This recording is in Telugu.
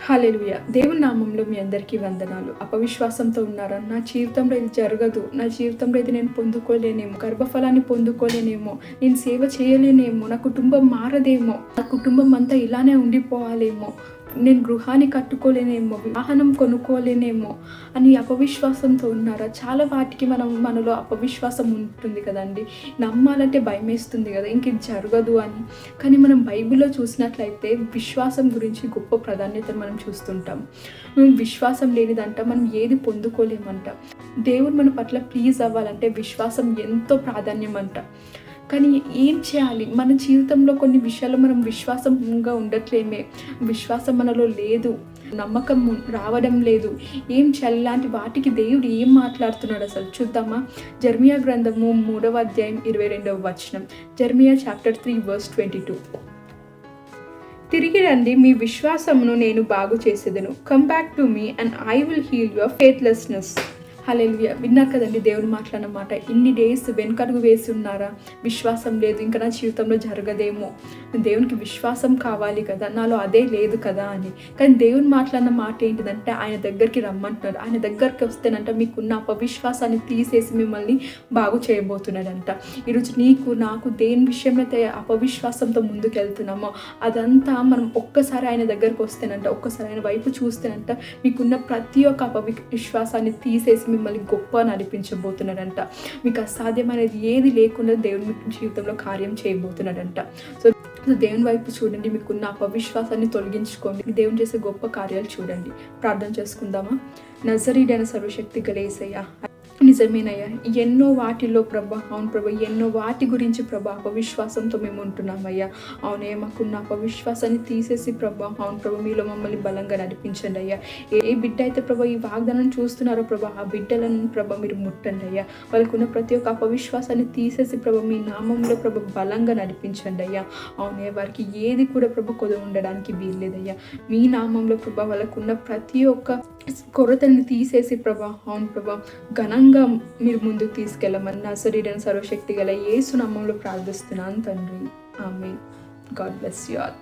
హల్లెలూయా. దేవుని నామంలో మీ అందరికీ వందనాలు. అపవిశ్వాసంతో ఉన్నారా? నా జీవితంలో ఇది జరగదు, నా జీవితంలో ఇది నేను పొందుకోలేనేమో, గర్భఫలాన్ని పొందుకోలేనేమో, నేను సేవ చేయలేనేమో, నా కుటుంబం మారదేమో, నా కుటుంబం అంతా ఇలానే ఉండిపోవాలేమో, నేను గృహాన్ని కట్టుకోలేనేమో, వాహనం కొనుక్కోలేనేమో అని అపవిశ్వాసంతో ఉన్నారా? చాలా వాటికి మనలో అపవిశ్వాసం ఉంటుంది కదండి. నమ్మాలంటే భయమేస్తుంది కదా, ఇంక ఇది జరగదు అని. కానీ మనం బైబిల్లో చూసినట్లయితే విశ్వాసం గురించి గొప్ప ప్రాధాన్యతను మనం చూస్తుంటాం. విశ్వాసం లేనిదంట మనం ఏది పొందుకోలేమంట. దేవుడు మన పట్ల ప్లీజ్ అవ్వాలంటే విశ్వాసం ఎంతో ప్రాధాన్యం అంట. కానీ ఏం చేయాలి? మన జీవితంలో కొన్ని విషయాల్లో మనం విశ్వాసంగా ఉండట్లేమే, విశ్వాసం మనలో లేదు, నమ్మకం రావడం లేదు. ఏం చేయాలి? ఇలాంటి వాటికి దేవుడు ఏం మాట్లాడుతున్నాడు అసలు చూద్దామా? జెర్మియా గ్రంథము 3వ అధ్యాయం 22వ వచనం. Jeremiah chapter 3 verse 22. తిరిగి రండి, మీ విశ్వాసమును నేను బాగు చేసేదను. Come back to me and I will heal your faithlessness. Hallelujah. విన్నారు కదండి దేవుడు మాట్లాడిన మాట. ఇన్ని డేస్ వెనుకడుగు వేసి ఉన్నారా? విశ్వాసం లేదు, ఇంకా నా జీవితంలో జరగదేమో, దేవునికి విశ్వాసం కావాలి కదా, నాలో అదే లేదు కదా అని. కానీ దేవుని మాట్లాడిన మాట ఏంటిదంటే ఆయన దగ్గరికి రమ్మంటున్నాడు. ఆయన దగ్గరికి వస్తేనంట మీకున్న అపవిశ్వాసాన్ని తీసేసి మిమ్మల్ని బాగు చేయబోతున్నాడంట. ఈరోజు నీకు నాకు దేని విషయంలో అయితే అపవిశ్వాసంతో ముందుకెళ్తున్నామో అదంతా మనం ఒక్కసారి ఆయన దగ్గరికి వస్తేనంట, ఒక్కసారి ఆయన వైపు చూస్తేనంట మీకున్న ప్రతి ఒక్క అపవిశ్వాసాన్ని తీసేసి మిమ్మల్ని గొప్ప నడిపించబోతున్నాడంట. మీకు అసాధ్యమైనది ఏది లేకుండా దేవుడు మీ జీవితంలో కార్యం చేయబోతున్నాడంట. సో దేవుని వైపు చూడండి, మీకున్న అపవిశ్వాసాన్ని తొలగించుకోండి, దేవుని చేసే గొప్ప కార్యాలు చూడండి. ప్రార్థన చేసుకుందామా? నజరీడైన సర్వశక్తి గల యేసయ్యా, నిజమేనయ్యా, ఎన్నో వాటిల్లో ప్రభా, అవును ప్రభా, ఎన్నో వాటి గురించి ప్రభా అపవిశ్వాసంతో మేము ఉంటున్నామయ్యా. అవునే, మాకున్న అపవిశ్వాసాన్ని తీసేసి ప్రభా, అవును ప్రభా, మీలో మమ్మల్ని బలంగా నడిపించండి అయ్యా. ఏ బిడ్డ అయితే ప్రభా ఈ వాగ్దానం చూస్తున్నారో ప్రభా, ఆ బిడ్డలను ప్రభా మీరు ముట్టండి అయ్యా. వాళ్ళకున్న ప్రతి ఒక్క అపవిశ్వాసాన్ని తీసేసి ప్రభా మీ నామంలో ప్రభా బలంగా నడిపించండి అయ్యా. అవునే, వారికి ఏది కూడా ప్రభా కొద ఉండడానికి వీల్లేదయ్యా. మీ నామంలో ప్రభా వాళ్ళకున్న ప్రతి ఒక్క కొరతని తీసేసి ప్రభా, అవును ప్రభా, ఘనంగా మీరు ముందుకు తీసుకెళ్ళమని నజరీడైన సర్వశక్తి గల యేసు నామములో ప్రార్థిస్తున్నాను తండ్రి. ఆమేన్. God bless you all.